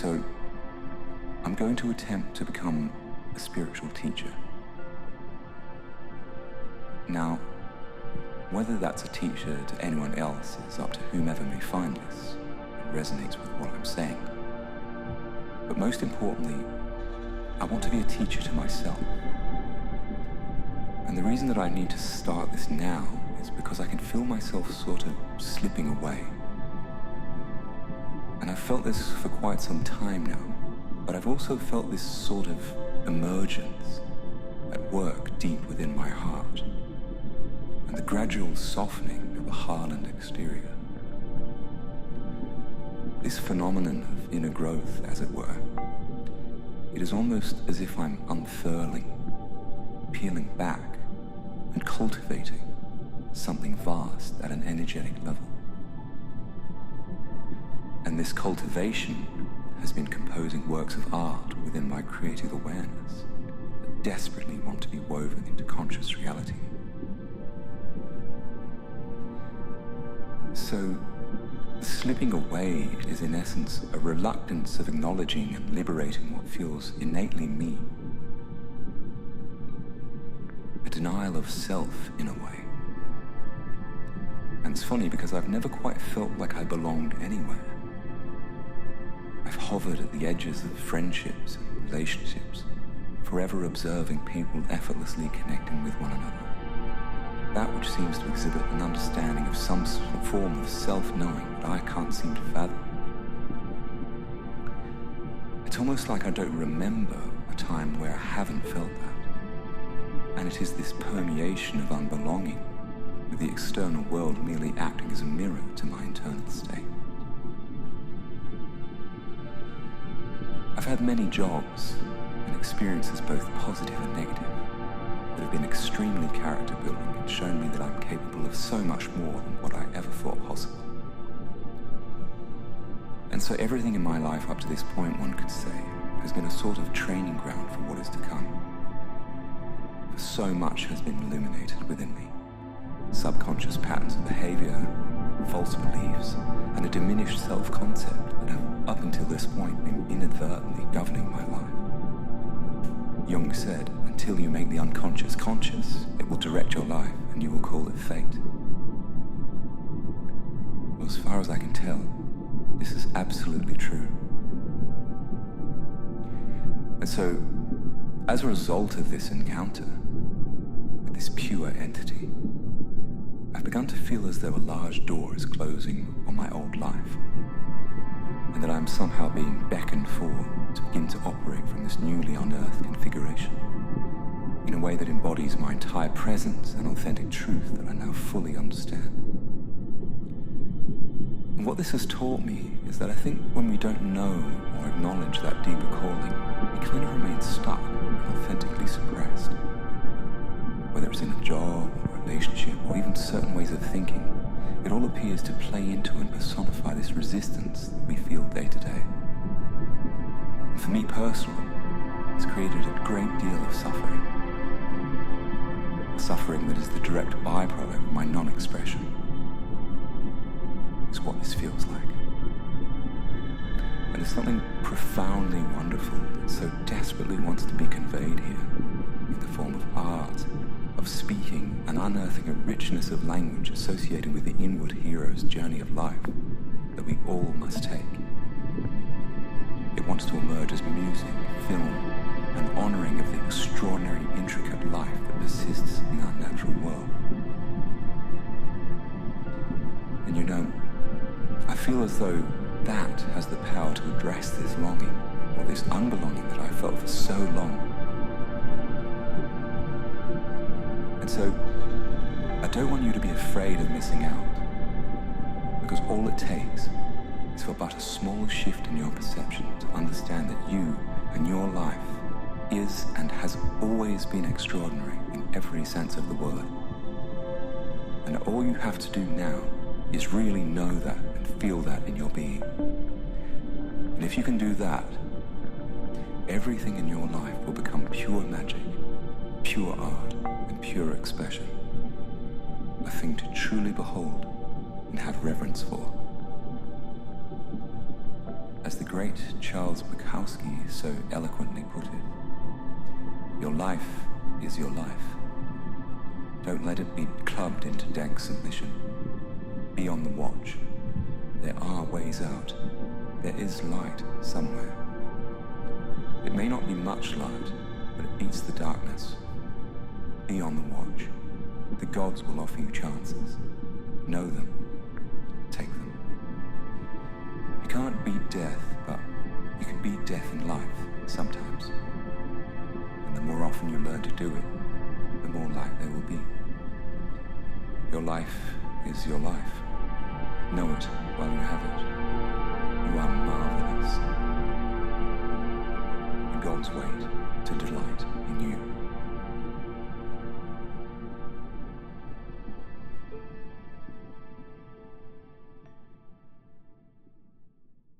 So I'm going to attempt to become a spiritual teacher. Now, whether that's a teacher to anyone else is up to whomever may find this and resonates with what I'm saying. But most importantly, I want to be a teacher to myself. And the reason that I need to start this now is because I can feel myself sort of slipping away. And I've felt this for quite some time now, but I've also felt this sort of emergence at work deep within my heart, and the gradual softening of a hardened exterior. This phenomenon of inner growth, as it were, it is almost as if I'm unfurling, peeling back, and cultivating something vast at an energetic level. And this cultivation has been composing works of art within my creative awareness that desperately want to be woven into conscious reality. So, slipping away is in essence a reluctance of acknowledging and liberating what feels innately me. A denial of self in a way. And it's funny because I've never quite felt like I belonged anywhere. I've hovered at the edges of friendships and relationships, forever observing people effortlessly connecting with one another. That which seems to exhibit an understanding of some form of self-knowing that I can't seem to fathom. It's almost like I don't remember a time where I haven't felt that. And it is this permeation of unbelonging, with the external world merely acting as a mirror to my internal state. I've had many jobs and experiences, both positive and negative, that have been extremely character building and shown me that I'm capable of so much more than what I ever thought possible. And so everything in my life up to this point, one could say, has been a sort of training ground for what is to come. For so much has been illuminated within me. Subconscious patterns of behavior, false beliefs, and a diminished self-concept that have up until this point been inadvertently governing my life. Jung said, until you make the unconscious conscious, it will direct your life and you will call it fate. Well, as far as I can tell, this is absolutely true. And so, as a result of this encounter with this pure entity, I've begun to feel as though a large door is closing on my old life, and that I'm somehow being beckoned for to begin to operate from this newly unearthed configuration in a way that embodies my entire presence and authentic truth that I now fully understand. And what this has taught me is that I think when we don't know or acknowledge that deeper calling, we kind of remain stuck and authentically suppressed. Whether it's in a job, or a relationship, or even certain ways of thinking, it all appears to play into and personify this resistance that we feel day to day. And for me personally, it's created a great deal of suffering. Suffering that is the direct byproduct of my non-expression. Is what this feels like. And there's something profoundly wonderful that so desperately wants to be conveyed here in the form of art, of speaking and unearthing a richness of language associated with the inward hero's journey of life that we all must take. It wants to emerge as music, film, and honoring of the extraordinary, intricate life that persists in our natural world. And you know, I feel as though that has the power to address this longing, or this unbelonging that I felt for so long. And so, I don't want you to be afraid of missing out, because all it takes is for but a small shift in your perception to understand that you and your life is and has always been extraordinary in every sense of the word. And all you have to do now is really know that and feel that in your being. And if you can do that, everything in your life will become pure magic, pure art, and pure expression. A thing to truly behold and have reverence for. As the great Charles Bukowski so eloquently put it, your life is your life. Don't let it be clubbed into dank submission. Be on the watch. There are ways out. There is light somewhere. It may not be much light, but it beats the darkness. Be on the watch. The gods will offer you chances. Know them. Take them. You can't beat death, but you can beat death in life, sometimes. And the more often you learn to do it, the more light there will be. Your life is your life. Know it while you have it. You are marvelous. The gods wait.